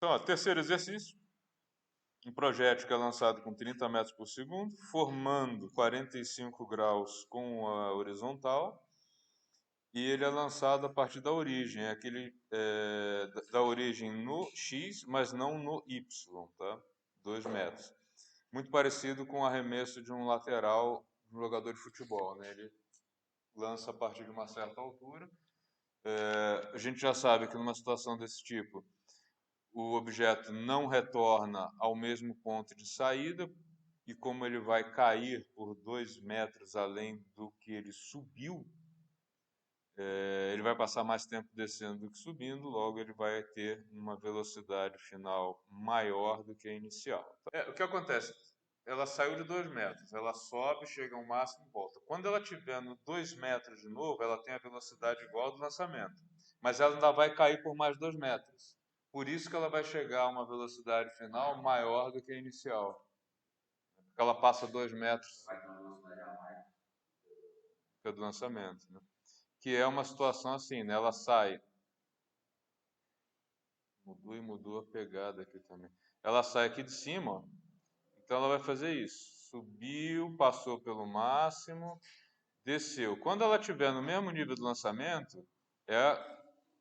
Então, ó, terceiro exercício. Um projétil que é lançado com 30 metros por segundo, formando 45 graus com a horizontal, e ele é lançado a partir da origem, da origem no X, mas não no Y, tá? 2 metros. Muito parecido com o arremesso de um lateral de um jogador de futebol, né? Ele lança a partir de uma certa altura. A gente já sabe que numa situação desse tipo, o objeto não retorna ao mesmo ponto de saída, e como ele vai cair por 2 metros além do que ele subiu, ele vai passar mais tempo descendo do que subindo, logo ele vai ter uma velocidade final maior do que a inicial. O que acontece? Ela saiu de 2 metros, ela sobe, chega ao máximo e volta. Quando ela estiver no 2 metros de novo, ela tem a velocidade igual ao do lançamento, mas ela ainda vai cair por mais 2 metros. Por isso que ela vai chegar a uma velocidade final maior do que a inicial. Porque ela passa 2 metros que a do lançamento, né? Que é uma situação assim, né? Ela sai... Mudou a pegada aqui também. Ela sai aqui de cima, ó. Então ela vai fazer isso. Subiu, passou pelo máximo, desceu. Quando ela estiver no mesmo nível do lançamento, é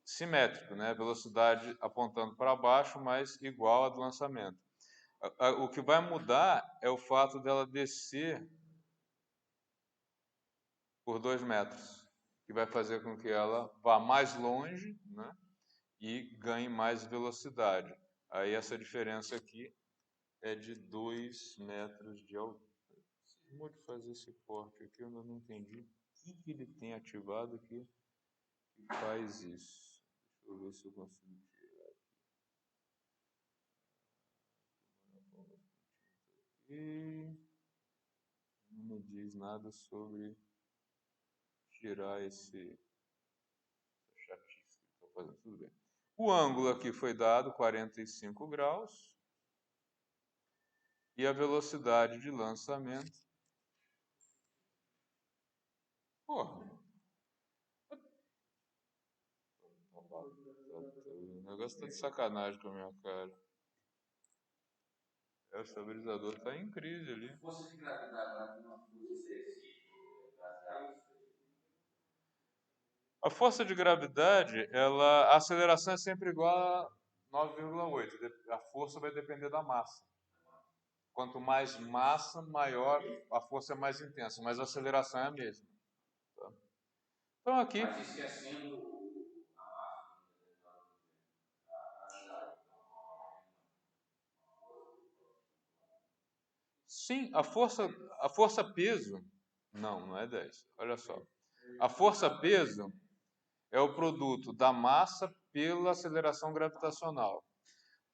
simétrico, né? Velocidade apontando para baixo, mas igual a do lançamento. O que vai mudar é o fato dela descer por 2 metros, que vai fazer com que ela vá mais longe, né? E ganhe mais velocidade. Aí essa diferença aqui é de 2 metros de altura. Vou fazer esse corte aqui, eu ainda não entendi o que ele tem ativado aqui que faz isso. Deixa eu ver se eu consigo tirar aqui. Não me diz nada sobre tirar essa chatice que estou fazendo. Tudo bem. O ângulo aqui foi dado 45 graus. E a velocidade de lançamento. Porra. O negócio tá de sacanagem com a minha cara. O estabilizador tá em crise ali. Força de gravidade não A força de gravidade, a aceleração é sempre igual a 9,8. A força vai depender da massa. Quanto mais massa, maior a força é mais intensa, mas a aceleração é a mesma. Tá? Então aqui... Mas esquecendo Sim, a força peso, não é 10. Olha só. A força peso é o produto da massa pela aceleração gravitacional.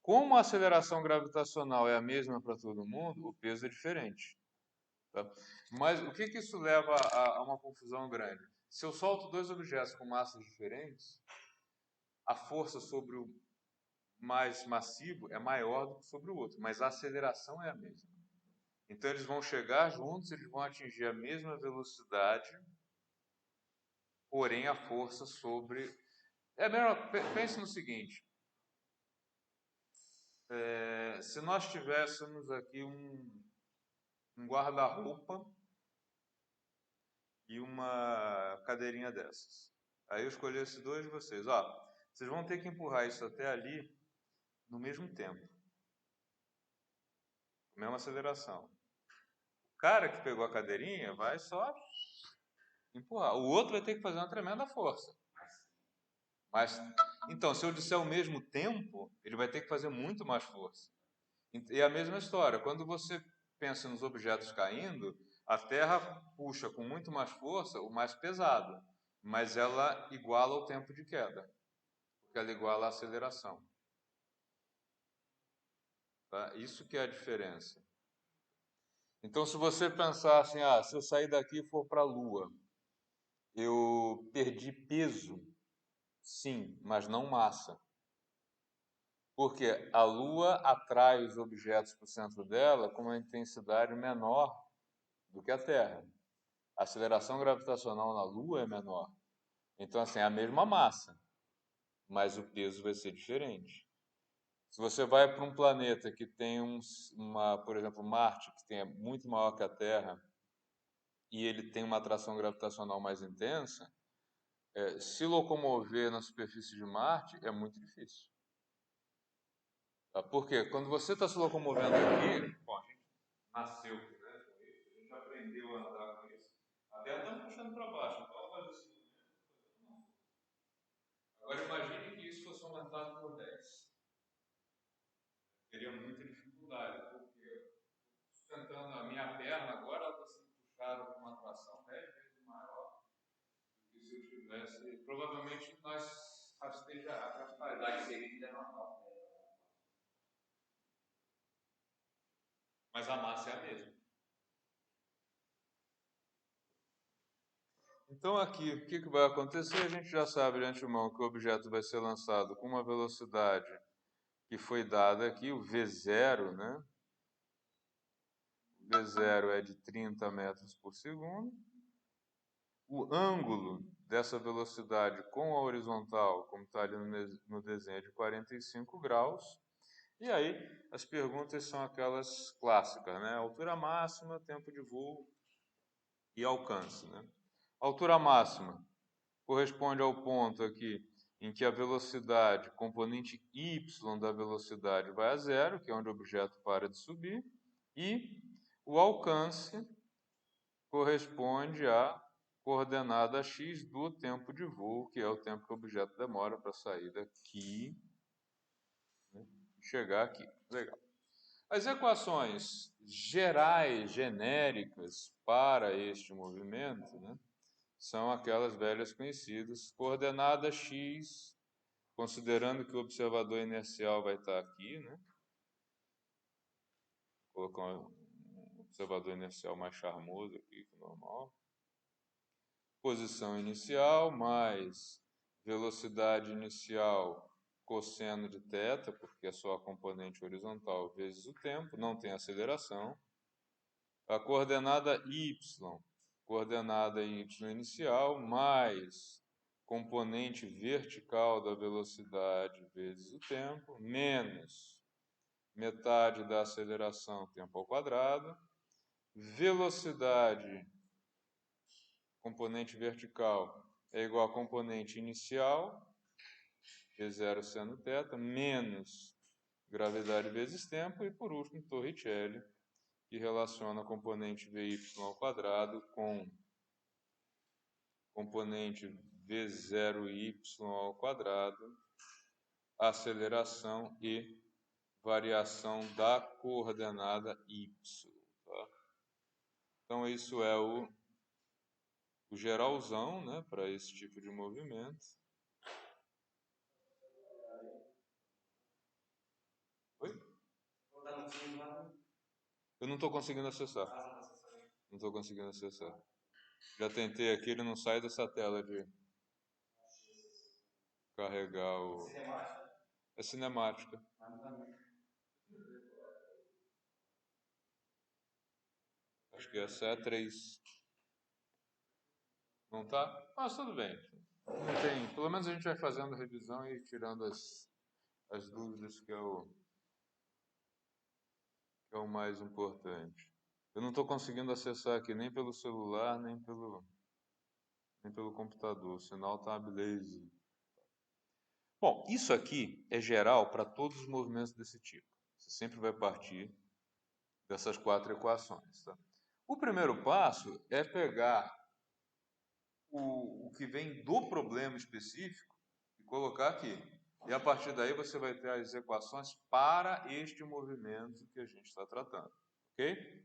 Como a aceleração gravitacional é a mesma para todo mundo, o peso é diferente. Tá? Mas o que isso leva a uma confusão grande? Se eu solto 2 objetos com massas diferentes, a força sobre o mais massivo é maior do que sobre o outro, mas a aceleração é a mesma. Então eles vão chegar juntos, eles vão atingir a mesma velocidade, porém a força sobre... pense no seguinte, se nós tivéssemos aqui um guarda-roupa e uma cadeirinha dessas. Aí eu escolhesse 2 de vocês. Vocês vão ter que empurrar isso até ali no mesmo tempo. Mesma aceleração. O cara que pegou a cadeirinha vai só empurrar. O outro vai ter que fazer uma tremenda força. Então, se eu disser ao mesmo tempo, ele vai ter que fazer muito mais força. E a mesma história, quando você pensa nos objetos caindo, a Terra puxa com muito mais força o mais pesado, mas ela iguala o tempo de queda, porque ela iguala a aceleração. Tá? Isso que é a diferença. Então, se você pensar assim, se eu sair daqui e for para a Lua, eu perdi peso, sim, mas não massa. Porque a Lua atrai os objetos para o centro dela com uma intensidade menor do que a Terra. A aceleração gravitacional na Lua é menor. Então, assim, é a mesma massa, mas o peso vai ser diferente. Se você vai para um planeta que tem por exemplo, Marte, que é muito maior que a Terra, e ele tem uma atração gravitacional mais intensa, se locomover na superfície de Marte é muito difícil. Tá? Por quê? Quando você está se locomovendo aqui, bom, a gente nasceu, né, com isso, a gente aprendeu a andar com isso, a Terra está puxando para baixo, então ela faz assim. Agora imagine que isso fosse aumentado por 10. Teria muita dificuldade, porque sustentando a minha perna agora, ela está sendo puxada com uma tração 10 vezes maior do que se eu tivesse. Provavelmente nós rastejará. Mas a massa é a mesma. Então aqui, o que vai acontecer? A gente já sabe de antemão que o objeto vai ser lançado com uma velocidade que foi dada aqui, o V0, né? O V0 é de 30 metros por segundo. O ângulo dessa velocidade com a horizontal, como está ali no desenho, é de 45 graus. E aí, as perguntas são aquelas clássicas, né? Altura máxima, tempo de voo e alcance, né? Altura máxima corresponde ao ponto aqui em que a velocidade, componente y da velocidade vai a zero, que é onde o objeto para de subir, e o alcance corresponde à coordenada x do tempo de voo, que é o tempo que o objeto demora para sair daqui, né, e chegar aqui. Legal. As equações gerais, genéricas para este movimento, né, são aquelas velhas conhecidas. Coordenada x, considerando que o observador inercial vai estar aqui, né? Vou colocar um observador inercial mais charmoso aqui que o normal. Posição inicial mais velocidade inicial cosseno de θ, porque é só a componente horizontal vezes o tempo, não tem aceleração. A coordenada y inicial mais componente vertical da velocidade vezes o tempo, menos metade da aceleração, tempo ao quadrado. Velocidade, componente vertical, é igual a componente inicial, V0 seno θ, menos gravidade vezes tempo, e por último, Torricelli, que relaciona a componente Vy ao quadrado com componente V0y ao quadrado, aceleração e variação da coordenada y. Tá? Então, isso é o geralzão, né, para esse tipo de movimento. Oi? Eu não estou conseguindo acessar. Não estou conseguindo acessar. Já tentei aqui, ele não sai dessa tela de carregar o... É cinemática. Acho que essa é a 3. Não tá? Mas tudo bem. Não tem... Pelo menos a gente vai fazendo revisão e tirando as dúvidas, que é o mais importante. Eu não estou conseguindo acessar aqui nem pelo celular, nem pelo computador. O sinal está beleza. Bom, isso aqui é geral para todos os movimentos desse tipo. Você sempre vai partir dessas 4 equações. Tá? O primeiro passo é pegar o que vem do problema específico e colocar aqui. E a partir daí você vai ter as equações para este movimento que a gente está tratando. Ok?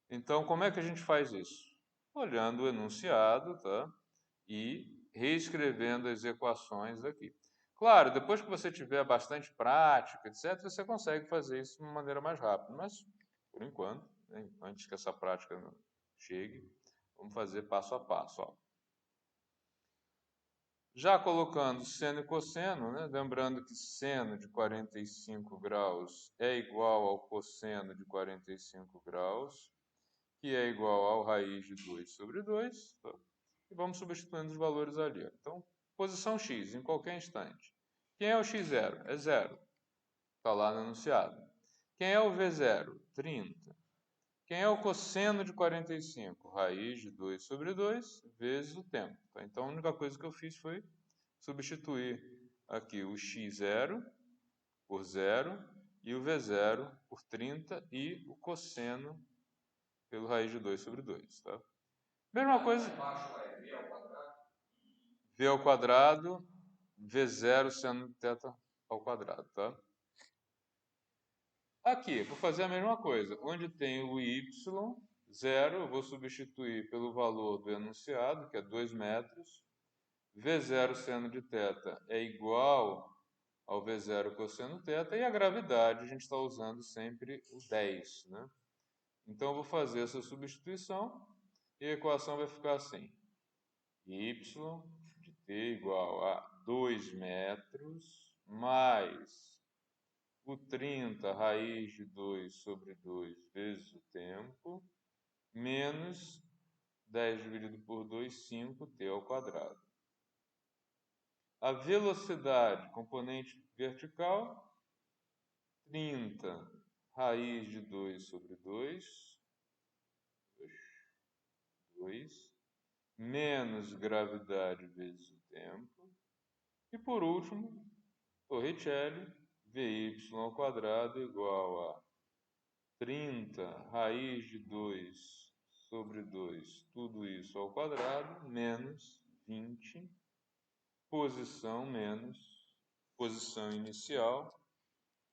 Então, como é que a gente faz isso? Olhando o enunciado, tá? E reescrevendo as equações aqui. Claro, depois que você tiver bastante prática, etc., você consegue fazer isso de uma maneira mais rápida, mas, por enquanto, né, antes que essa prática chegue, vamos fazer passo a passo. Ó. Já colocando seno e cosseno, né, lembrando que seno de 45 graus é igual ao cosseno de 45 graus, que é igual ao raiz de 2 sobre 2, tá? E vamos substituindo os valores ali. Então, posição x, em qualquer instante. Quem é o x0? É 0. Está lá no enunciado. Quem é o V0? 30. Quem é o cosseno de 45? Raiz de 2 sobre 2 vezes o tempo. Tá? Então, a única coisa que eu fiz foi substituir aqui o x0 por 0 e o V0 por 30 e o cosseno pelo raiz de 2 sobre 2. Tá? Mesma coisa. V ao quadrado, V0 seno de θ ao quadrado. Tá? Aqui, vou fazer a mesma coisa. Onde tem o y, 0, eu vou substituir pelo valor do enunciado, que é 2 metros. V0 seno de θ é igual ao V0 cosseno θ. E a gravidade, a gente está usando sempre o 10. Né? Então, eu vou fazer essa substituição e a equação vai ficar assim. Y de t igual a 2 metros mais o 30 raiz de 2 sobre 2 vezes o tempo, menos 10 dividido por 2, 5t ao quadrado. A velocidade, componente vertical, 30 raiz de 2 sobre 2, menos gravidade vezes o tempo. E por último, Torricelli, Vy ao quadrado igual a 30 raiz de 2 sobre 2, tudo isso ao quadrado, menos 20, posição menos posição inicial,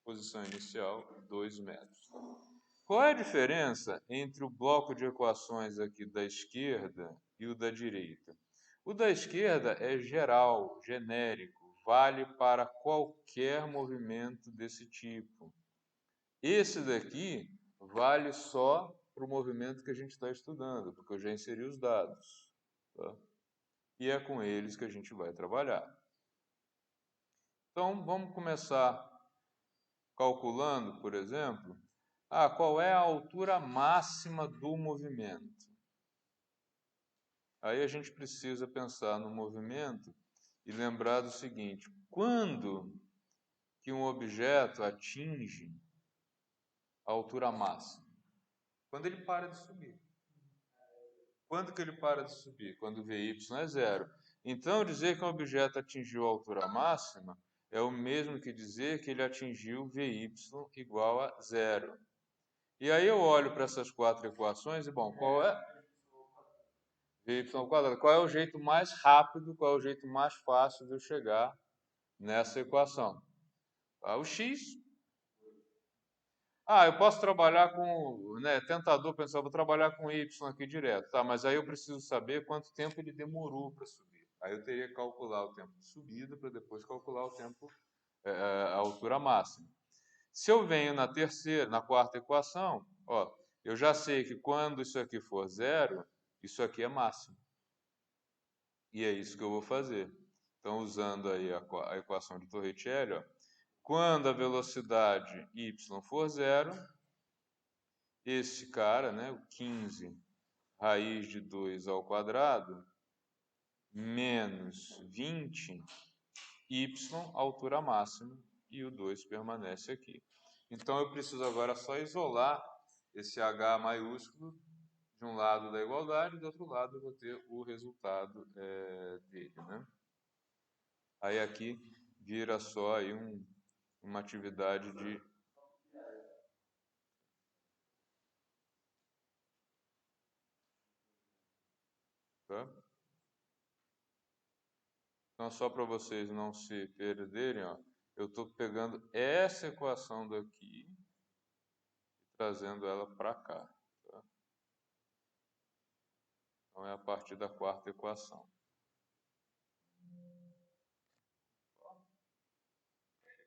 2 metros. Qual é a diferença entre o bloco de equações aqui da esquerda e o da direita? O da esquerda é geral, genérico, vale para qualquer movimento desse tipo. Esse daqui vale só para o movimento que a gente está estudando, porque eu já inseri os dados. Tá? E é com eles que a gente vai trabalhar. Então, vamos começar calculando, por exemplo, qual é a altura máxima do movimento. Aí a gente precisa pensar no movimento e lembrar do seguinte: quando que um objeto atinge a altura máxima? Quando ele para de subir. Quando que ele para de subir? Quando Vy é 0. Então, dizer que um objeto atingiu a altura máxima é o mesmo que dizer que ele atingiu Vy igual a 0. E aí eu olho para essas quatro equações e, bom, qual é Vy ao quadrado? Qual é o jeito mais rápido, qual é o jeito mais fácil de eu chegar nessa equação? O x. Eu posso trabalhar com, tentador pensar, vou trabalhar com y aqui direto, tá? Mas aí eu preciso saber quanto tempo ele demorou para subir. Aí eu teria que calcular o tempo de subida para depois calcular o tempo, a altura máxima. Se eu venho na quarta equação, eu já sei que quando isso aqui for 0, isso aqui é máximo. E é isso que eu vou fazer. Então, usando aí a equação de Torricelli, quando a velocidade y for 0, esse cara, o 15 raiz de 2 ao quadrado, menos 20, y, altura máxima, e o 2 permanece aqui. Então, eu preciso agora só isolar esse H maiúsculo de um lado da igualdade, e do outro lado eu vou ter o resultado dele. Né? Aí aqui vira só aí uma atividade de... Tá? Então, só para vocês não se perderem, eu estou pegando essa equação daqui e trazendo ela para cá. Tá? Então, é a partir da quarta equação.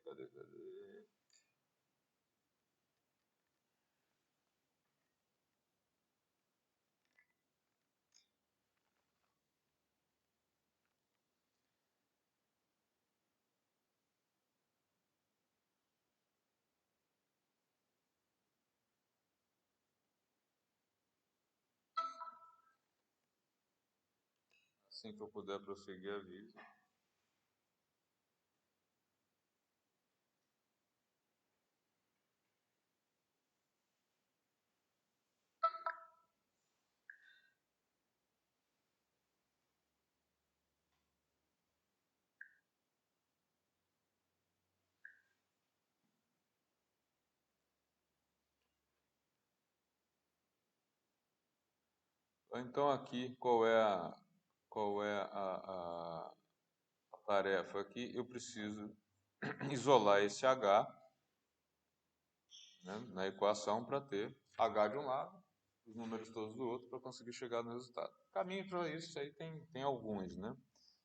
Cadê? Assim que eu puder prosseguir, aviso. Então aqui qual é a tarefa aqui? Eu preciso isolar esse h, né, na equação para ter h de um lado, os números todos do outro, para conseguir chegar no resultado. Caminho para isso aí tem alguns, né?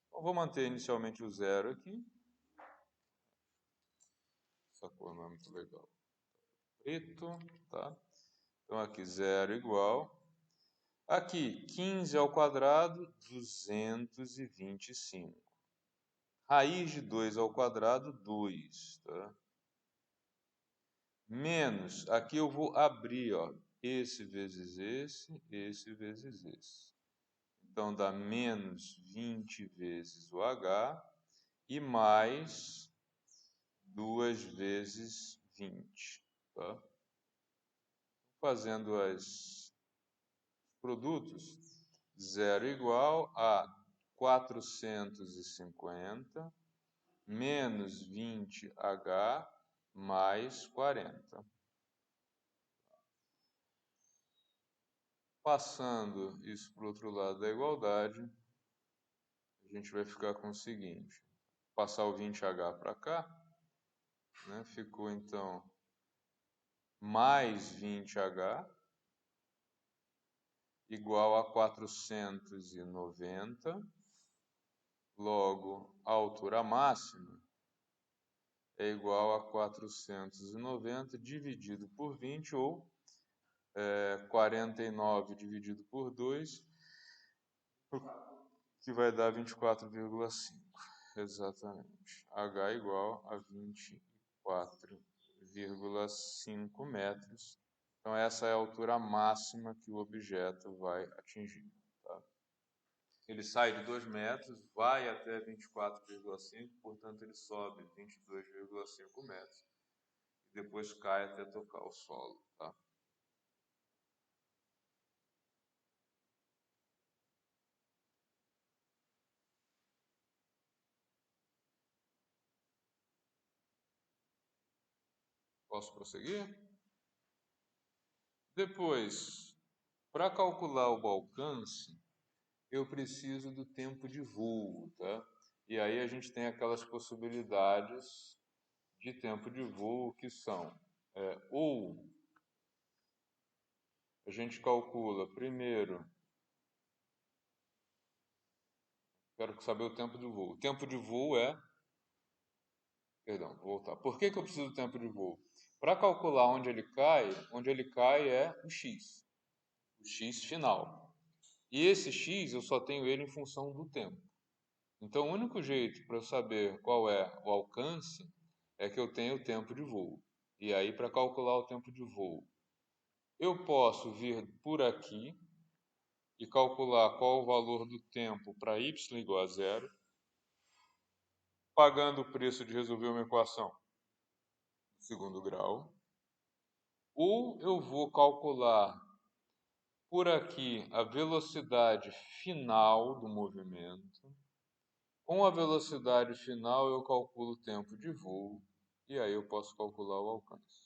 Então, vou manter inicialmente o zero aqui. Essa cor não é muito legal. Preto, tá? Então aqui zero igual. Aqui, 15 ao quadrado, 225. Raiz de 2 ao quadrado, 2, tá? Menos, aqui eu vou abrir, ó, esse vezes esse vezes esse. Então, dá menos 20 vezes o H e mais 2 vezes 20, tá? Fazendo os produtos, zero igual a 450 menos 20H mais 40. Passando isso para o outro lado da igualdade, a gente vai ficar com o seguinte: passar o 20H para cá, né? Ficou então mais 20H igual a 490, logo a altura máxima é igual a 490 dividido por 20, ou 49 dividido por 2, que vai dar 24,5. Exatamente. H igual a 24,5 metros. Então, essa é a altura máxima que o objeto vai atingir. Tá? Ele sai de 2 metros, vai até 24,5, portanto, ele sobe 22,5 metros. E depois cai até tocar o solo. Tá? Posso prosseguir? Depois, para calcular o alcance, eu preciso do tempo de voo, tá? E aí a gente tem aquelas possibilidades de tempo de voo que são, ou a gente calcula primeiro, quero saber o tempo de voo. O tempo de voo perdão, vou voltar. Por que eu preciso do tempo de voo? Para calcular onde ele cai é o x final. E esse x eu só tenho ele em função do tempo. Então, o único jeito para eu saber qual é o alcance é que eu tenha o tempo de voo. E aí, para calcular o tempo de voo, eu posso vir por aqui e calcular qual o valor do tempo para y igual a zero, pagando o preço de resolver uma equação de segundo grau. Ou eu vou calcular por aqui a velocidade final do movimento. Com a velocidade final, eu calculo o tempo de voo, e aí eu posso calcular o alcance.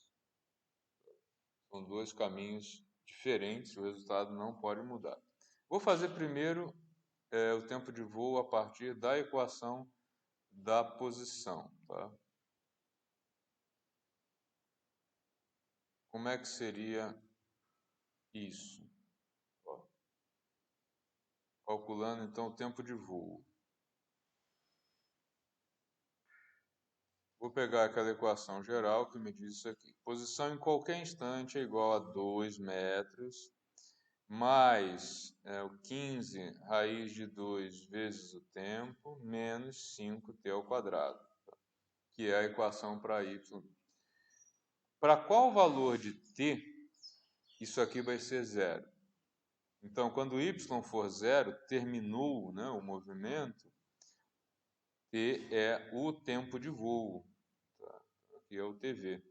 São dois caminhos diferentes, o resultado não pode mudar. Vou fazer primeiro o tempo de voo a partir da equação da posição. Tá? Como é que seria isso? Ó, calculando então o tempo de voo. Vou pegar aquela equação geral que me diz isso aqui. Posição em qualquer instante é igual a 2 metros, mais o 15 raiz de 2 vezes o tempo, menos 5t ao quadrado, que é a equação para y. Para qual valor de t, isso aqui vai ser zero. Então, quando y for zero, terminou, né, o movimento, t é o tempo de voo, tá? Aqui é o tv.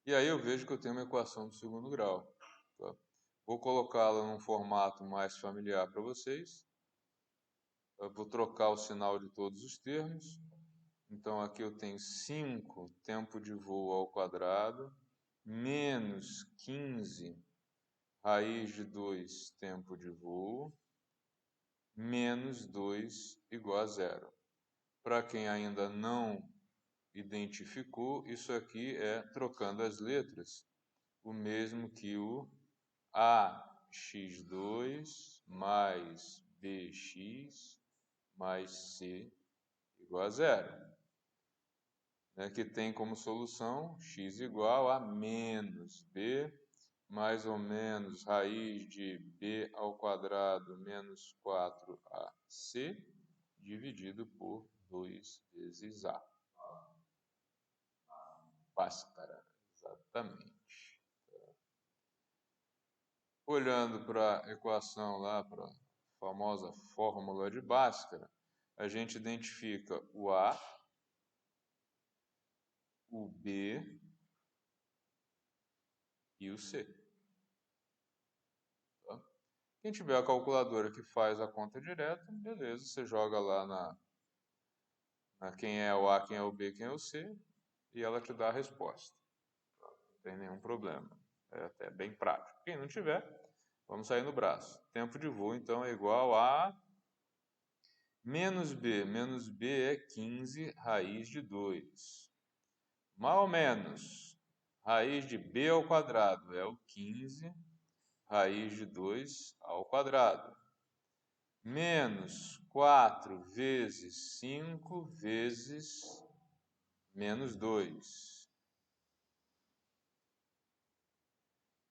E aí eu vejo que eu tenho uma equação do segundo grau. Tá? Vou colocá-la num formato mais familiar para vocês. Eu vou trocar o sinal de todos os termos. Então, aqui eu tenho 5 tempo de voo ao quadrado, menos 15 raiz de 2 tempo de voo, menos 2 igual a zero. Para quem ainda não identificou, isso aqui é, trocando as letras, o mesmo que o ax2 mais bx mais c igual a zero, né, que tem como solução x igual a menos b mais ou menos raiz de b ao quadrado menos 4ac dividido por 2 vezes a. Bhaskara, exatamente. Olhando para a equação lá, para a famosa fórmula de Bhaskara, a gente identifica o A, o B e o C. Tá? Quem tiver a calculadora que faz a conta direta, beleza, você joga lá na quem é o A, quem é o B, quem é o C, e ela te dá a resposta. Não tem nenhum problema. É até bem prático. Quem não tiver, vamos sair no braço. Tempo de voo, então, é igual a menos B é 15 raiz de 2. Mais ou menos, raiz de B ao quadrado é o 15 raiz de 2 ao quadrado. Menos 4 vezes 5 vezes menos 2.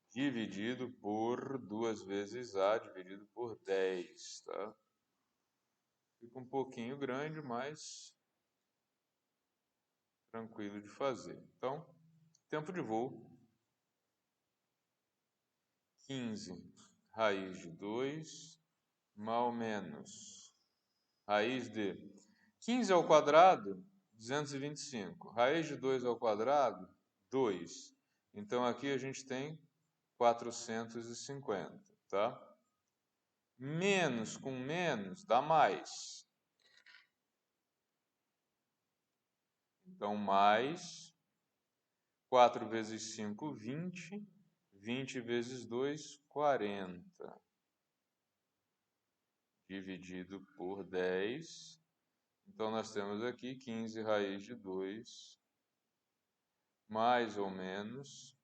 Dividido por 2 vezes A, dividido por 10, tá? Fica um pouquinho grande, mas tranquilo de fazer. Então, tempo de voo, 15 raiz de 2, mais ou menos raiz de 15 ao quadrado, 225. Raiz de 2 ao quadrado, 2. Então, aqui a gente tem 450, tá? Menos com menos dá mais. Então, mais 4 vezes 5, 20. 20 vezes 2, 40. Dividido por 10. Então, nós temos aqui 15 raiz de 2, mais ou menos,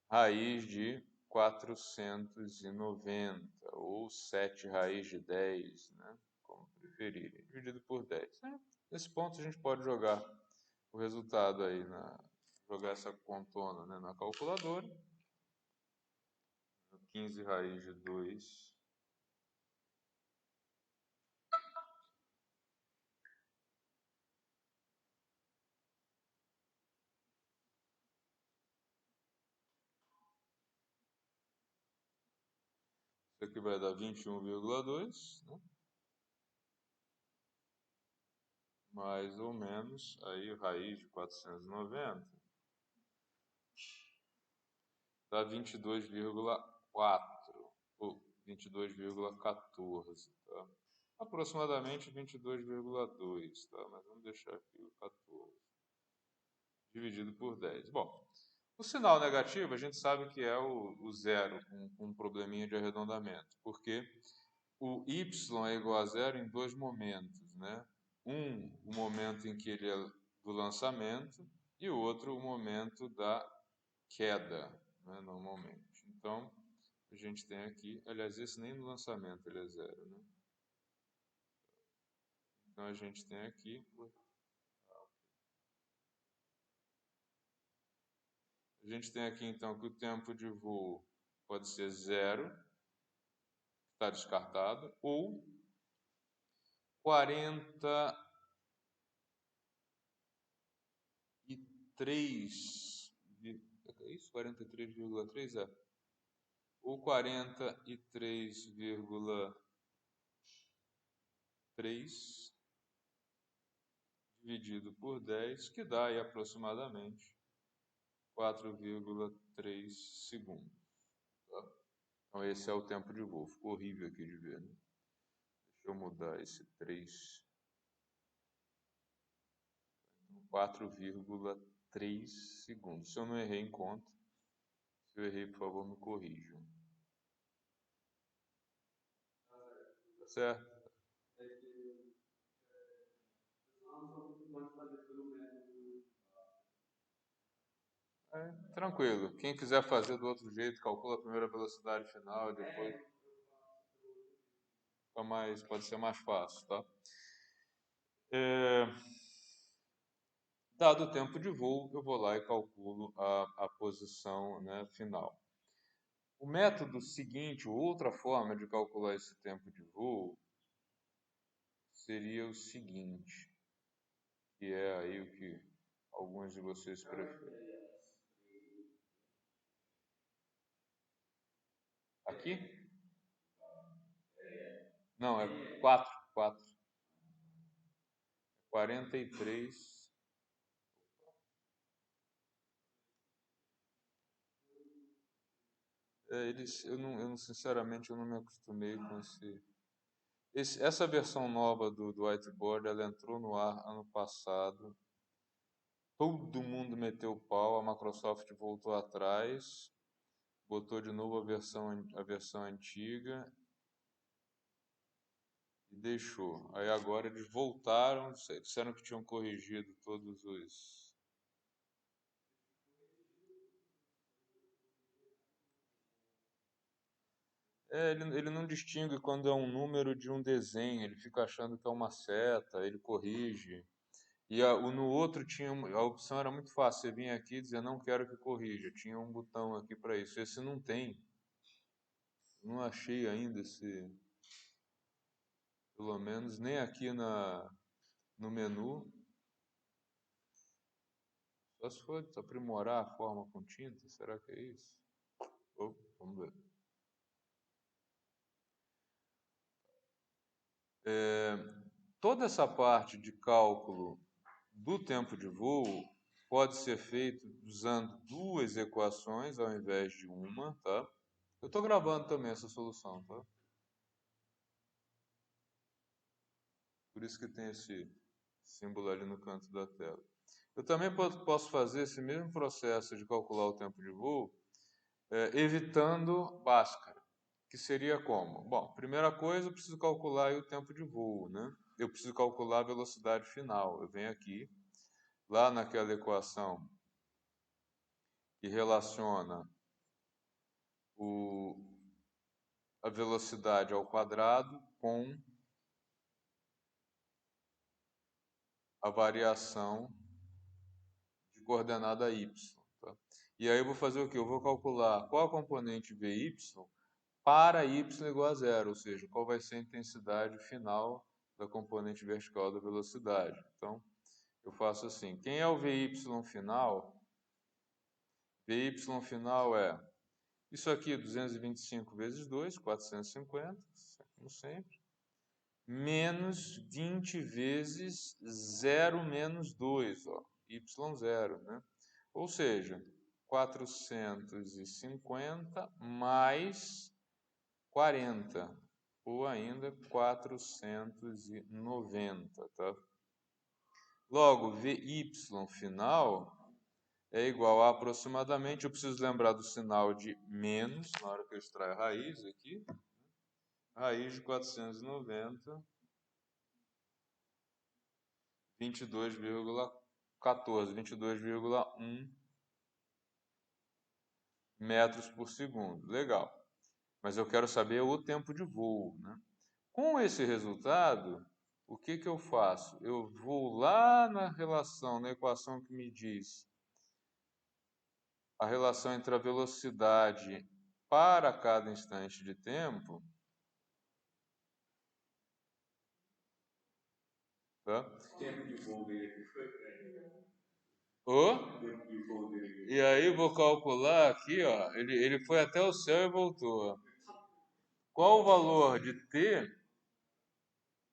raiz de 490, ou 7 raiz de 10, né? Como preferirem, dividido por 10. Nesse ponto, a gente pode jogar o resultado aí, jogar essa contona, né, na calculadora. 15 raiz de 2 isso aqui vai dar 21,2, né? Mais ou menos, aí raiz de 490 dá 22,4 ou 22,14, tá? Aproximadamente 22,2, tá? Mas vamos deixar aqui o 14 dividido por 10. Bom, o sinal negativo a gente sabe que é o zero, com um probleminha de arredondamento, porque o y é igual a zero em dois momentos, né? O momento em que ele é do lançamento, e o outro, o momento da queda, né, normalmente. Então, a gente tem aqui, aliás, esse nem no lançamento ele é zero, né? Então, a gente tem aqui, então, que o tempo de voo pode ser zero, está descartado, ou 43, é isso? 43,3 é. Ou 43,3 dividido por 10, que dá aí aproximadamente 4,3 segundos. Tá? Então esse é o tempo de voo. Ficou horrível aqui de ver, né? Deixa eu mudar esse 3. 4,3 segundos. Se eu não errei em conta, se eu errei, por favor, me corrijam. certo? Tranquilo. Quem quiser fazer do outro jeito, calcula a primeira velocidade final e depois pode ser mais fácil, tá? É, dado o tempo de voo, eu vou lá e calculo a posição, né, final. O método seguinte, outra forma de calcular esse tempo de voo, seria o seguinte, que é aí o que alguns de vocês preferem. Aqui? Não, é 4, 4. 43. Sinceramente, eu não me acostumei com essa versão nova do whiteboard, ela entrou no ar ano passado. Todo mundo meteu o pau, a Microsoft voltou atrás, botou de novo a versão antiga e deixou. Aí agora eles voltaram, disseram que tinham corrigido todos os. Ele não distingue quando é um número de um desenho, ele fica achando que é uma seta, ele corrige. E no outro a opção era muito fácil, você vinha aqui e dizia não quero que corrija, tinha um botão aqui para isso. Esse não tem, não achei ainda pelo menos nem aqui no menu, só se for aprimorar a forma com tinta, será que é isso? Vamos ver. Toda essa parte de cálculo do tempo de voo pode ser feito usando duas equações ao invés de uma, tá? Eu estou gravando também essa solução, tá? Por isso que tem esse símbolo ali no canto da tela. Eu também posso fazer esse mesmo processo de calcular o tempo de voo, evitando Bhaskara, que seria como? Bom, primeira coisa, eu preciso calcular aí o tempo de voo, né? Eu preciso calcular a velocidade final. Eu venho aqui, lá naquela equação que relaciona a velocidade ao quadrado com a variação de coordenada y. Tá? E aí eu vou fazer o quê? Eu vou calcular qual a componente Vy para y igual a zero, ou seja, qual vai ser a intensidade final da componente vertical da velocidade. Então, eu faço assim, quem é o Vy final? Vy final é isso aqui, 225 vezes 2, 450, como sempre, menos 20 vezes 0 menos 2, ó, y0, né? Ou seja, 450 mais 40, ou ainda 490, tá? Logo, Vy final é igual a aproximadamente, eu preciso lembrar do sinal de menos, na hora que eu extraio a raiz aqui, raiz de 490, 22,14, 22,1 metros por segundo. Legal. Mas eu quero saber o tempo de voo, né? Com esse resultado, o que eu faço? Eu vou lá na relação, na equação que me diz a relação entre a velocidade para cada instante de tempo, tá? Tempo de voo dele aqui foi tempo de voo dele. E aí vou calcular aqui, ó, ele foi até o céu e voltou. Qual o valor de t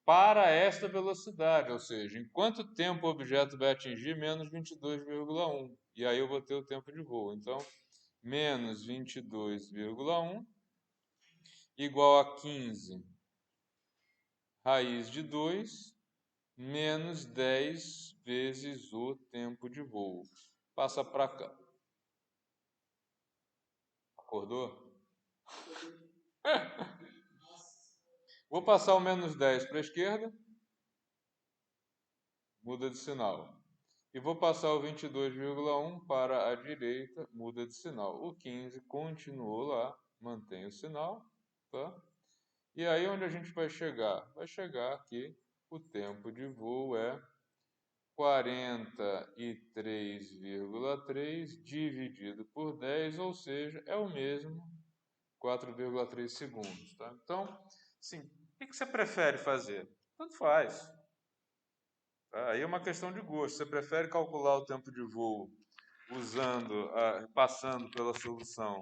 para esta velocidade, ou seja, em quanto tempo o objeto vai atingir menos 22,1. E aí eu vou ter o tempo de voo. Então, menos 22,1 igual a 15 raiz de 2 menos 10 vezes o tempo de voo. Passa para cá. Acordou? Vou passar o menos 10 para a esquerda, muda de sinal. E vou passar o 22,1 para a direita, muda de sinal. O 15 continuou lá, mantém o sinal, tá? E aí onde a gente vai chegar? Vai chegar aqui, o tempo de voo é 43,3 dividido por 10, ou seja, é o mesmo 4,3 segundos, tá? Então, sim, o que você prefere fazer? Tanto faz. Tá? Aí é uma questão de gosto. Você prefere calcular o tempo de voo passando pela solução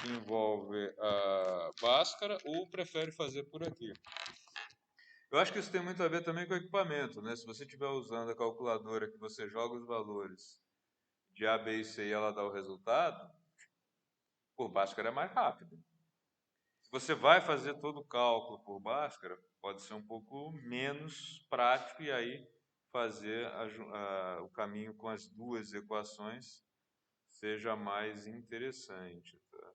que envolve a Bhaskara ou prefere fazer por aqui? Eu acho que isso tem muito a ver também com o equipamento, né? Se você estiver usando a calculadora que você joga os valores de A, B e C e ela dá o resultado, por Bhaskara é mais rápido. Se você vai fazer todo o cálculo por Bhaskara, pode ser um pouco menos prático e aí fazer o caminho com as duas equações seja mais interessante. Tá?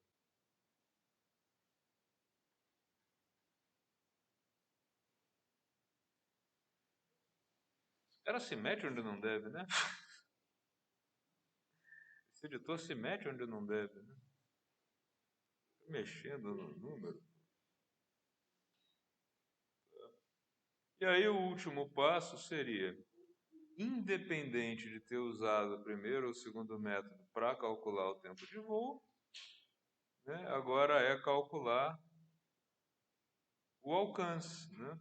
Ela se mete onde não deve, né? Esse editor se mete onde não deve, né? Mexendo no número. E aí o último passo seria, independente de ter usado o primeiro ou o segundo método para calcular o tempo de voo, né, agora é calcular o alcance. Né?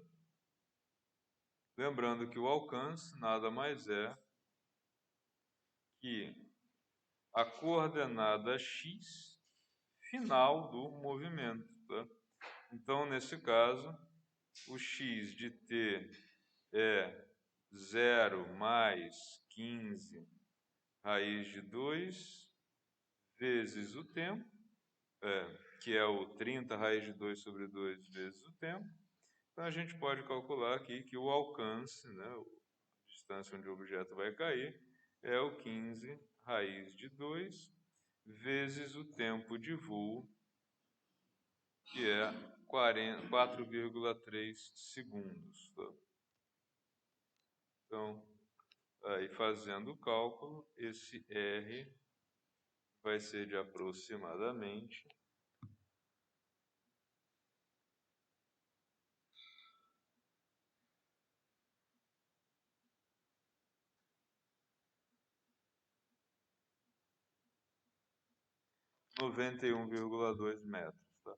Lembrando que o alcance nada mais é que a coordenada x final do movimento. Tá? Então, nesse caso, o x de t é 0 mais 15 raiz de 2 vezes o tempo, que é o 30 raiz de 2 sobre 2 vezes o tempo. Então, a gente pode calcular aqui que o alcance, né, a distância onde o objeto vai cair, é o 15 raiz de 2 vezes o tempo de voo, que é 4,3 segundos. Tá? Então, aí fazendo o cálculo, esse R vai ser de aproximadamente 91,2 metros. Tá?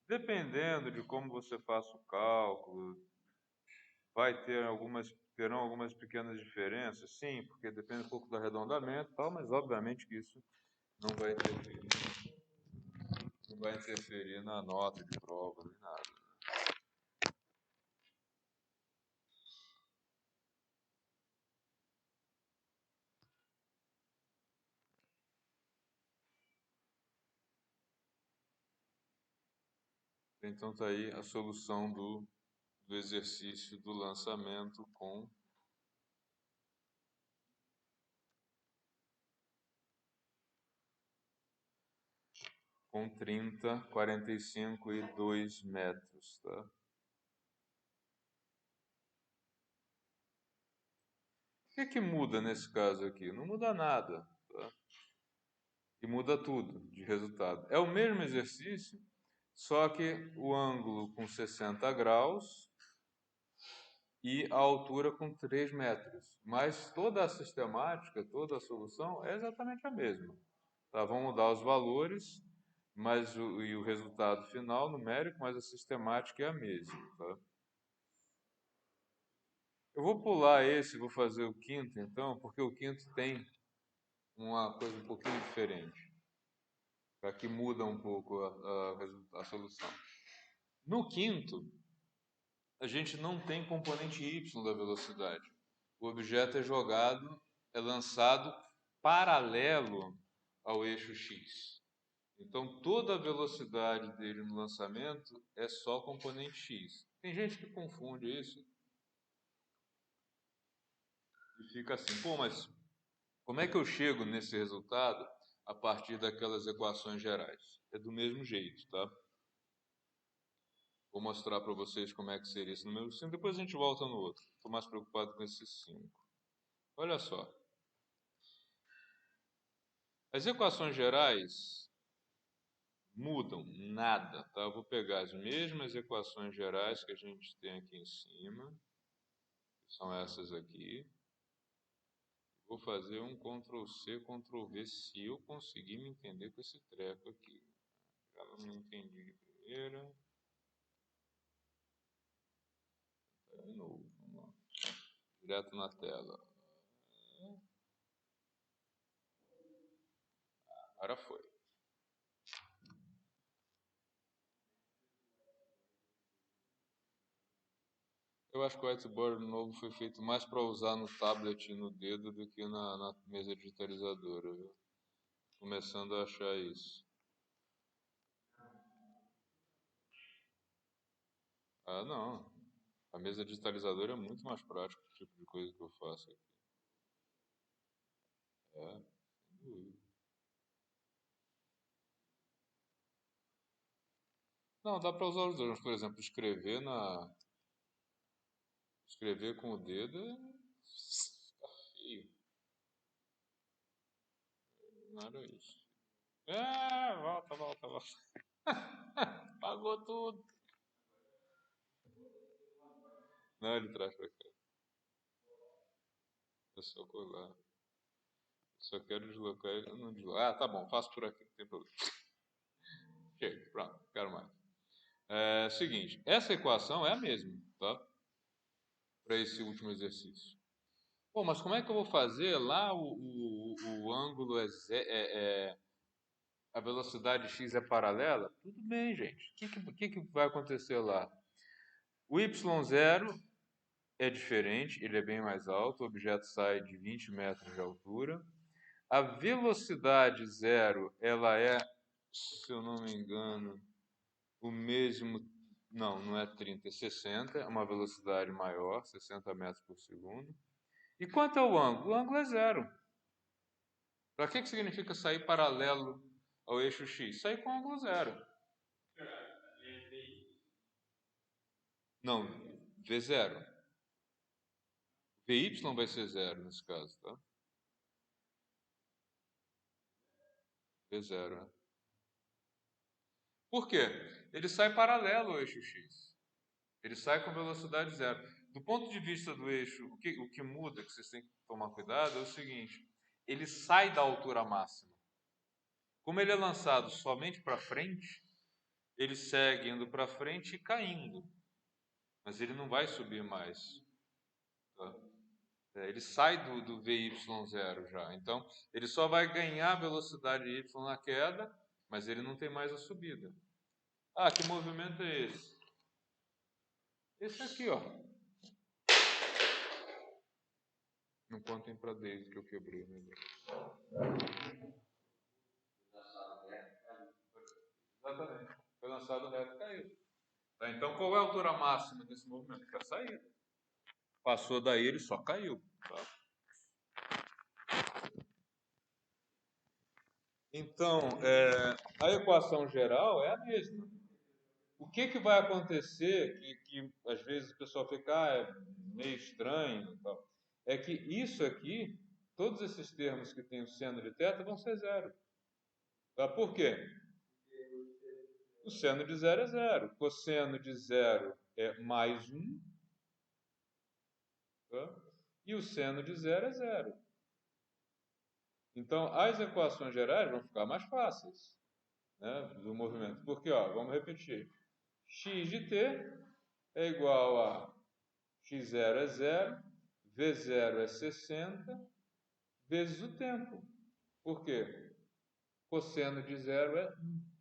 Dependendo de como você faça o cálculo, terão algumas pequenas diferenças, sim, porque depende um pouco do arredondamento e tal, mas obviamente que isso não vai interferir na nota de prova nem nada. 'Então está aí a solução do exercício do lançamento com 30, 45 e 2 metros. Tá? O que muda nesse caso aqui? Não muda nada. Tá? E muda tudo de resultado. É o mesmo exercício, só que o ângulo com 60 graus e a altura com 3 metros. Mas toda a sistemática, toda a solução é exatamente a mesma. Tá? Vão mudar os valores, e o resultado final numérico, mas a sistemática é a mesma. Tá? Eu vou pular esse, vou fazer o quinto então, porque o quinto tem uma coisa um pouquinho diferente, tá? Que muda um pouco a solução. No quinto, a gente não tem componente y da velocidade. O objeto é lançado paralelo ao eixo x. Então, toda a velocidade dele no lançamento é só componente x. Tem gente que confunde isso e fica assim, pô, mas como é que eu chego nesse resultado a partir daquelas equações gerais? É do mesmo jeito, tá? Vou mostrar para vocês como é que seria esse número 5, depois a gente volta no outro. Estou mais preocupado com esse 5. Olha só. As equações gerais mudam nada, tá? Eu vou pegar as mesmas equações gerais que a gente tem aqui em cima, que são essas aqui. Vou fazer um Ctrl+C, Ctrl+V, se eu conseguir me entender com esse treco aqui. Já não me entendi de primeira. De novo, vamos lá. Direto na tela. Agora foi. Eu acho que o whiteboard novo foi feito mais para usar no tablet e no dedo do que na mesa digitalizadora, viu? Começando a achar isso. Ah, não. A mesa digitalizadora é muito mais prática do tipo de coisa que eu faço aqui. É, sem dúvida. Não, dá para usar os dois, mas, por exemplo, escrever com o dedo fica feio. Não era isso. É, volta, volta, volta. Pagou tudo. Não, ele traz pra cá. É só colar. Só quero deslocar ele. Não deslocar. Ah, tá bom, faço por aqui, não tem problema. Chega, pronto, não quero mais. É seguinte, essa equação é a mesma, tá? Para esse último exercício. Pô, mas como é que eu vou fazer lá o ângulo a velocidade x é paralela? Tudo bem, gente. O que vai acontecer lá? O y0 é diferente, ele é bem mais alto, o objeto sai de 20 metros de altura. A velocidade zero, ela é, se eu não me engano, o mesmo, não é 30, é 60, é uma velocidade maior, 60 metros por segundo. E quanto ao ângulo? O ângulo é zero. Para que significa sair paralelo ao eixo x? Sair com ângulo zero. Não, v zero. Vy vai ser zero nesse caso, tá? V zero, né? Por quê? Ele sai paralelo ao eixo x. Ele sai com velocidade zero. Do ponto de vista do eixo, o que muda, que vocês têm que tomar cuidado, é o seguinte: ele sai da altura máxima. Como ele é lançado somente para frente, ele segue indo para frente e caindo, mas ele não vai subir mais. Tá? Ele sai do VY0 já. Então, ele só vai ganhar velocidade y na queda, mas ele não tem mais a subida. Ah, que movimento é esse? Esse aqui, ó. Não contem para Daisy que eu quebrei, né? Exatamente. Foi lançado reto e caiu. Tá? Então, qual é a altura máxima desse movimento? É a saída. Passou daí, ele só caiu. Tá? Então, a equação geral é a mesma. O que vai acontecer, que às vezes o pessoal fica, é meio estranho, tal, é que isso aqui, todos esses termos que tem o seno de θ vão ser zero. Tá? Por quê? O seno de zero é zero. Cosseno de zero é mais 1. Tá? E o seno de zero é zero. Então, as equações gerais vão ficar mais fáceis, né, do movimento. Porque, ó, vamos repetir. X de t é igual a x0 é 0, v0 é 60, vezes o tempo. Por quê? Cosseno de zero é 1.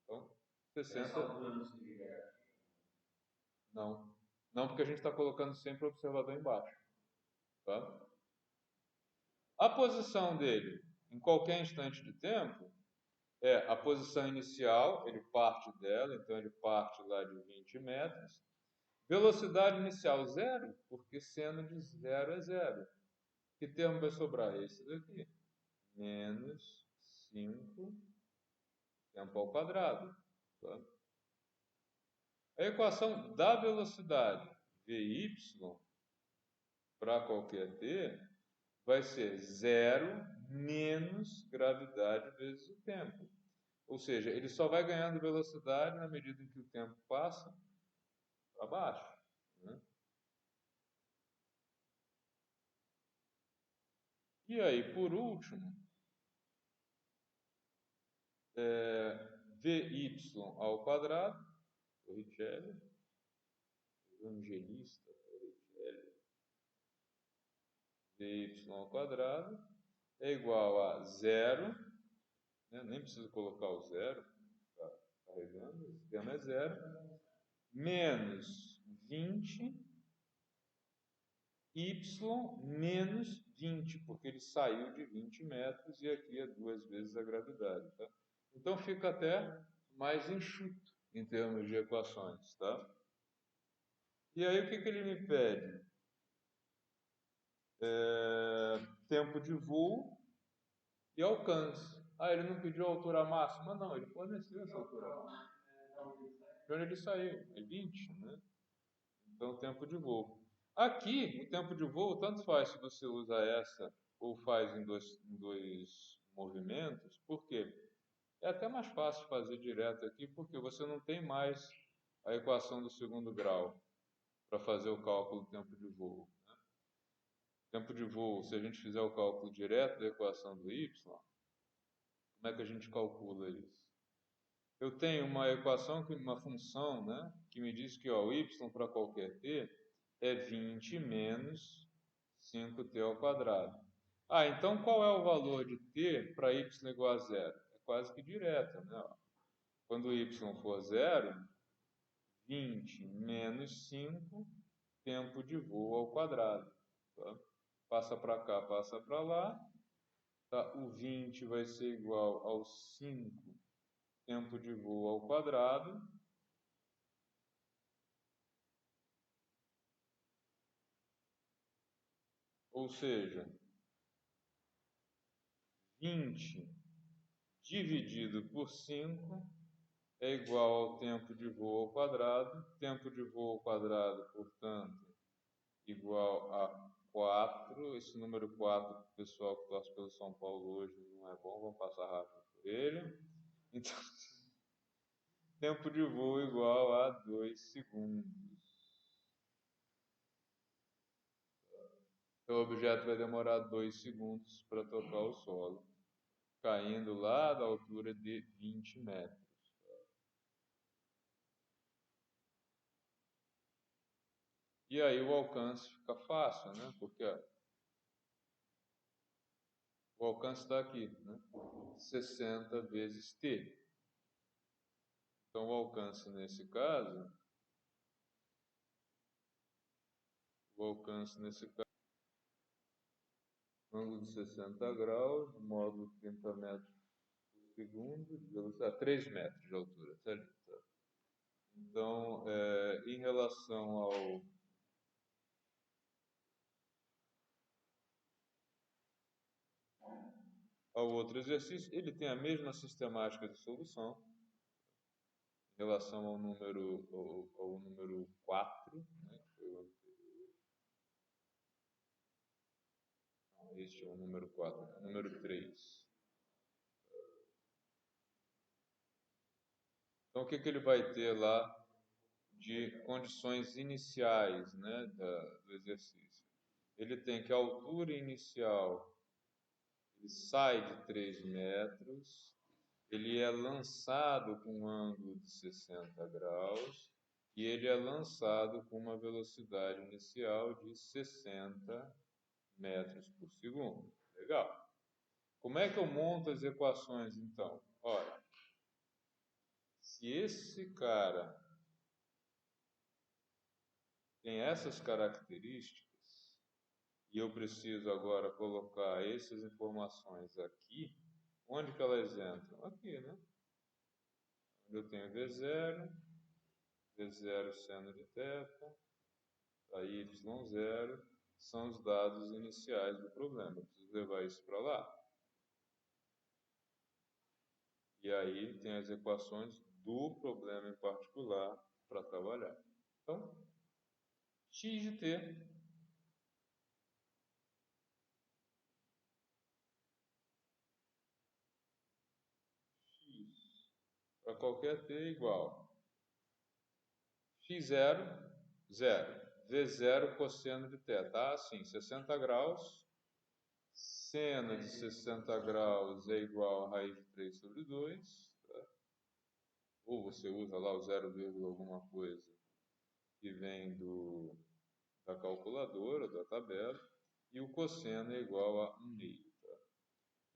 Então, 60... Não. Não, porque a gente está colocando sempre o observador embaixo. Tá? A posição dele, em qualquer instante de tempo, é a posição inicial, ele parte dela, então ele parte lá de 20 metros. Velocidade inicial zero, porque seno de zero é zero. Que termo vai sobrar? Esse daqui. Menos 5 tempo ao quadrado. Tá? A equação da velocidade Vy para qualquer t vai ser zero menos gravidade vezes o tempo. Ou seja, ele só vai ganhando velocidade na medida em que o tempo passa para baixo. Né? E aí, por último, Vy ao quadrado, Torricelli, evangelista Torricelli, Vy ao quadrado é igual a zero, né? Nem preciso colocar o zero, está carregando, esse termo é zero, menos 20 y menos 20, porque ele saiu de 20 metros e aqui é 2 vezes a gravidade. Tá? Então fica até mais enxuto em termos de equações. Tá? E aí o que ele me pede? Tempo de voo e alcance. Ah, ele não pediu a altura máxima? Não, ele forneceu essa altura máxima. De onde ele saiu? É 20, né? Então, tempo de voo. Aqui, o tempo de voo, tanto faz se você usa essa ou faz em dois movimentos, por quê? É até mais fácil fazer direto aqui, porque você não tem mais a equação do segundo grau para fazer o cálculo do tempo de voo. Né? Tempo de voo, se a gente fizer o cálculo direto da equação do y, como é que a gente calcula isso? Eu tenho uma equação, uma função, né, que me diz que ó, o y para qualquer t é 20 menos 5t ao quadrado. Ah, então qual é o valor de t para y igual a zero? É quase que direto, né? Quando y for zero, 20 menos 5 tempo de voo ao quadrado. Tá? Passa para cá, passa para lá. Tá? O 20 vai ser igual ao 5 tempo de voo ao quadrado. Ou seja, 20 dividido por 5 é igual ao tempo de voo ao quadrado. Tempo de voo ao quadrado, portanto, igual a 4. Esse número 4, o pessoal que torce pelo São Paulo hoje não é bom, vamos passar rápido por ele. Então, tempo de voo igual a 2 segundos. Então, o objeto vai demorar 2 segundos para tocar o solo, caindo lá da altura de 20 metros. E aí o alcance fica fácil, né? Porque ó, o alcance está aqui, né? 60 vezes t. Então o alcance nesse caso, ângulo de 60 graus, módulo 30 metros por segundo, de velocidade, 3 metros de altura. Tá ali, tá? Então, em relação ao outro exercício, ele tem a mesma sistemática de solução em relação ao número 4, né, que foi o anterior. Não, este é o número 4, o número 3. Então, o que ele vai ter lá de condições iniciais, né, do exercício? Ele tem que a altura inicial ele sai de 3 metros, ele é lançado com um ângulo de 60 graus e ele é lançado com uma velocidade inicial de 60 metros por segundo. Legal. Como é que eu monto as equações, então? Olha, se esse cara tem essas características, e eu preciso agora colocar essas informações aqui, onde que elas entram? Aqui, né? Onde eu tenho V0 seno de θ, a y0, são os dados iniciais do problema. Eu preciso levar isso para lá. E aí tem as equações do problema em particular para trabalhar. Então, x de t para qualquer t igual x0, 0, v0 cosseno de θ, tá? Assim, 60 graus, seno de 60 graus é igual a raiz de 3 sobre 2, tá? Ou você usa lá o 0, alguma coisa que vem da calculadora, da tabela, e o cosseno é igual a 1/2. Tá?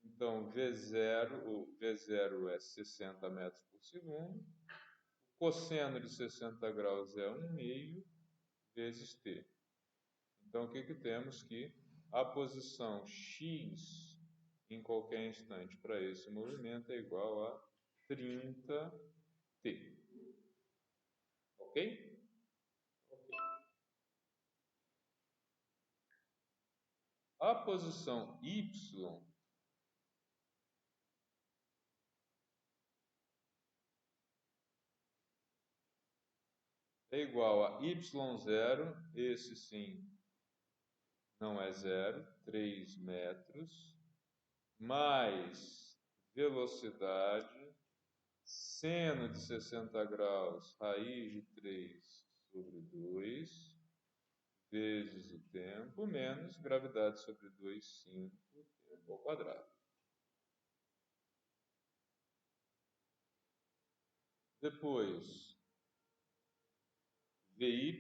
Então, V0 é 60 metros por segundo, o cosseno de 60 graus é 1/2 vezes t. Então, o que temos? Que a posição x em qualquer instante para esse movimento é igual a 30t. Ok? A posição y é igual a y0, esse sim não é 0, 3 metros, mais velocidade, seno de 60 graus, raiz de 3 sobre 2, vezes o tempo, menos gravidade sobre 2, 5, tempo ao quadrado. Depois, Vy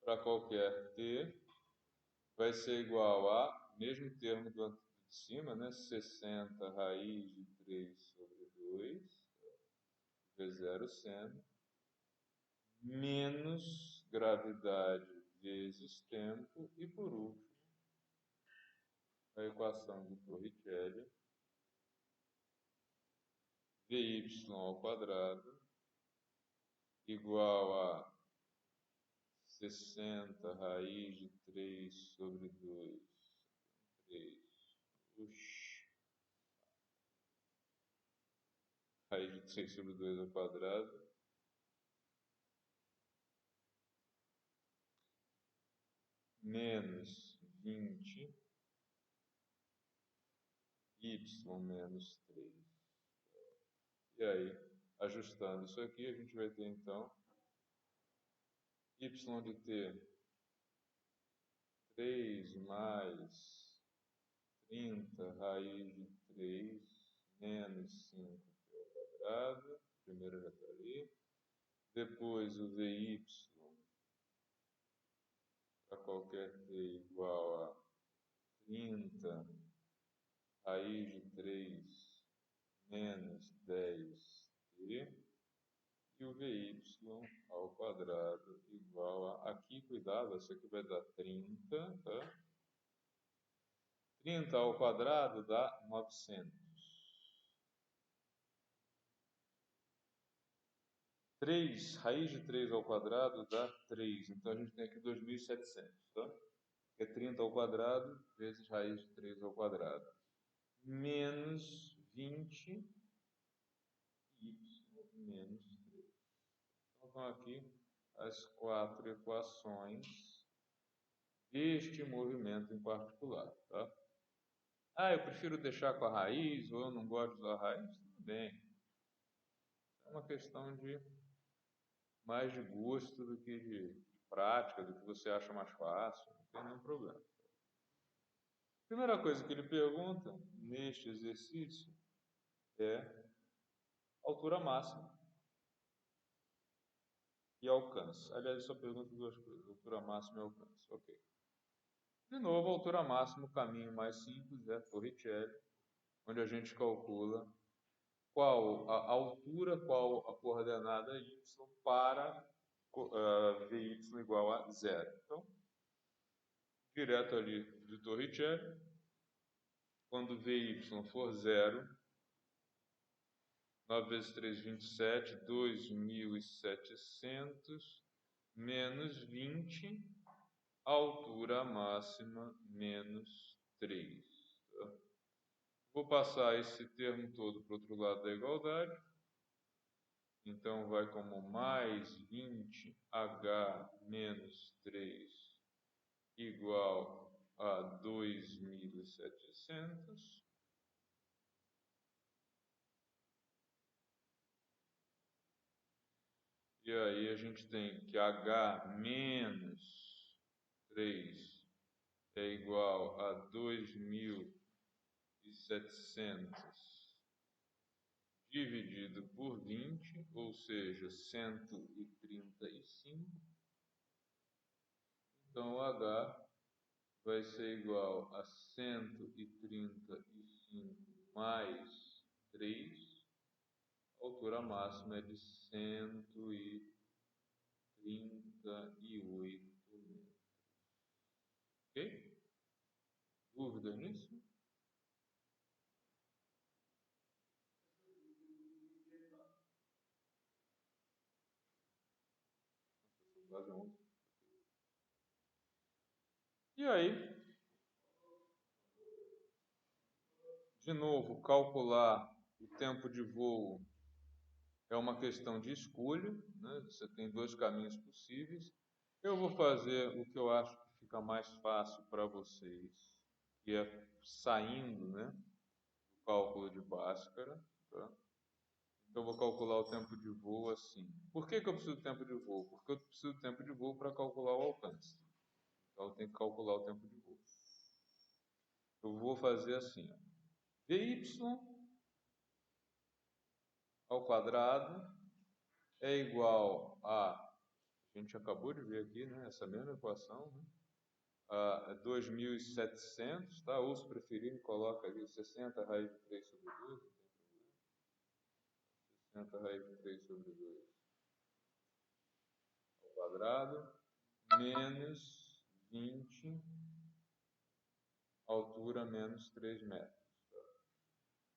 para qualquer t vai ser igual a, mesmo termo do de cima, né? 60 raiz de 3 sobre 2, V0 seno, menos gravidade vezes tempo, e por último, a equação de Torricelli, Vy ao quadrado igual a 60 raiz de 3 sobre 2, 3, raiz de 3 sobre 2 ao quadrado, menos 20, y menos 3. E aí, ajustando isso aqui, a gente vai ter então y de t 3 mais 30 raiz de 3 menos 5 ao quadrado, primeiro já está ali. Depois o Vy para qualquer t igual a 30 raiz de 3 menos 10t, e o Vy ao quadrado igual a, aqui, cuidado, isso aqui vai dar 30, tá? 30 ao quadrado dá 900. 3, raiz de 3 ao quadrado dá 3, então a gente tem aqui 2.700, tá? Que é 30 ao quadrado vezes raiz de 3 ao quadrado, menos 20 y menos 3. Então, estão aqui as 4 equações deste movimento em particular, tá? Ah, eu prefiro deixar com a raiz, ou eu não gosto de usar a raiz? Tudo bem. É uma questão de mais de gosto do que de prática, do que você acha mais fácil, não tem nenhum problema. Primeira coisa que ele pergunta neste exercício é altura máxima e alcance. Aliás, ele só pergunta duas coisas, altura máxima e alcance. Ok. De novo, a altura máxima, o caminho mais simples é Torricelli, onde a gente calcula qual a altura, qual a coordenada y para Vy igual a 0. Então, direto ali de Torricelli, quando Vy for 0, 9 vezes 3, 27, 2.700, menos 20, altura máxima, menos 3. Tá? Vou passar esse termo todo para o outro lado da igualdade. Então, vai como mais 20H menos 3 igual a 2.700. E aí a gente tem que H menos 3 é igual a 2.700 dividido por 20, ou seja, 135. Então, o H vai ser igual a 135 mais 3. A altura máxima é de 138 metros. Ok? Dúvida nisso? Quase 11. E aí, de novo, calcular o tempo de voo é uma questão de escolha, né? Você tem dois caminhos possíveis. Eu vou fazer o que eu acho que fica mais fácil para vocês, que é saindo, né, do cálculo de Bhaskara. Tá? Então, eu vou calcular o tempo de voo assim. Por que eu preciso do tempo de voo? Porque eu preciso do tempo de voo para calcular o alcance. Então, eu tenho que calcular o tempo de voo. Eu vou fazer assim, ó. Vy ao quadrado é igual a gente acabou de ver aqui, né, essa mesma equação, né, a 2.700, tá? Ou se preferir, coloca ali 60 raiz de 3 sobre 2, não tem problema. 60 raiz de 3 sobre 2 ao quadrado, menos 20, altura menos 3 metros.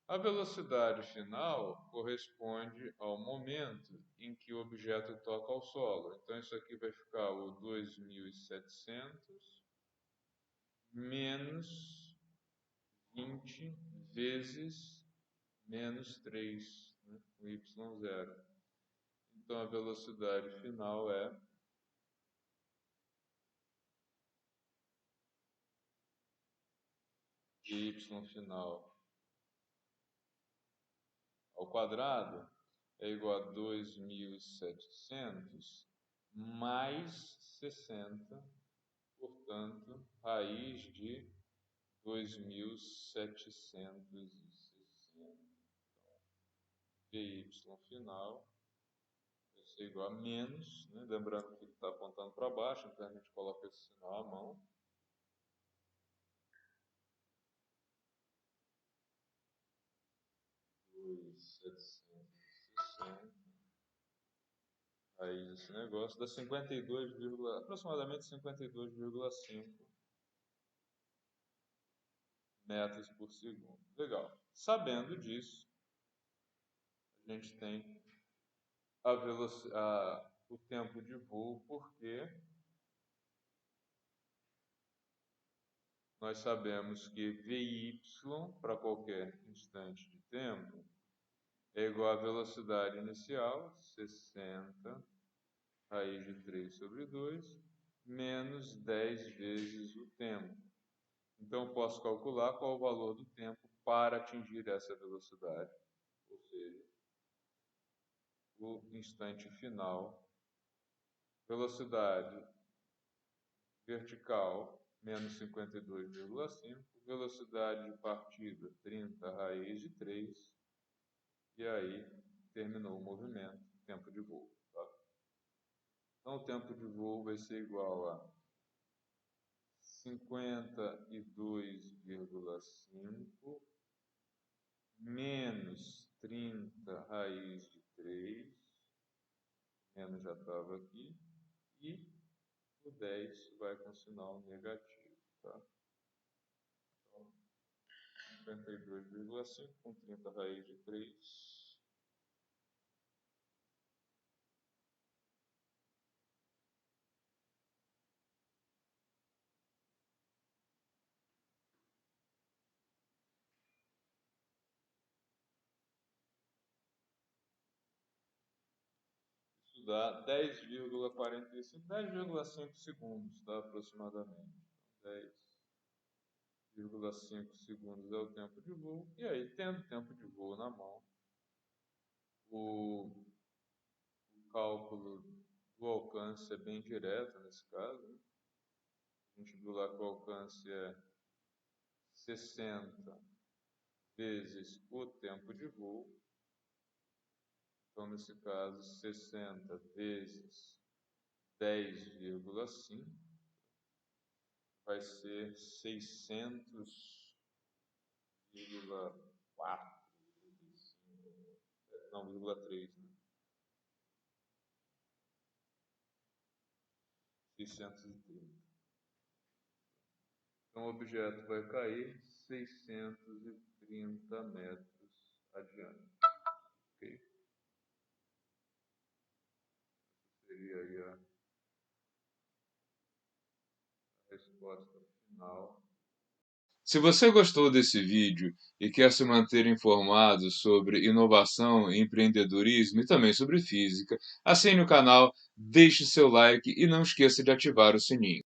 A velocidade final corresponde ao momento em que o objeto toca ao solo. Então, isso aqui vai ficar o 2.700 menos 20 vezes menos 3, né, o y0. Então, a velocidade final é y final ao quadrado é igual a 2.700 mais 60, portanto, raiz de 2.760. Vy final vai ser igual a menos, né? Lembrando que ele está apontando para baixo, então a gente coloca esse sinal à mão. 2.760, raiz desse negócio, dá 52, aproximadamente 52,5 metros por segundo. Legal. Sabendo disso, a gente tem o tempo de voo, porque nós sabemos que Vy, para qualquer instante de tempo, é igual à velocidade inicial, 60 raiz de 3 sobre 2, menos 10 vezes o tempo. Então, eu posso calcular qual o valor do tempo para atingir essa velocidade, ou seja, o instante final. Velocidade vertical, menos 52,5. Velocidade de partida, 30 raiz de 3. E aí, terminou o movimento, tempo de voo. Tá? Então, o tempo de voo vai ser igual a 52,5 menos 30 raiz de 3, menos já estava aqui, e o 10 vai com sinal negativo. Tá? Então, 52,5 com 30 raiz de 3. isso dá 10,45, 10,5 segundos, tá? Aproximadamente. 10,5 segundos é o tempo de voo. E aí, tendo tempo de voo na mão, o cálculo do alcance é bem direto nesse caso, né? A gente viu lá que o alcance é 60 vezes o tempo de voo. Então, nesse caso, 60 vezes 10,5 vai ser 600,4, não, 0,3, né? 630. Então, o objeto vai cair 630 metros adiante. Ok? Essa seria aí a resposta final. Se você gostou desse vídeo e quer se manter informado sobre inovação, empreendedorismo e também sobre física, assine o canal, deixe seu like e não esqueça de ativar o sininho.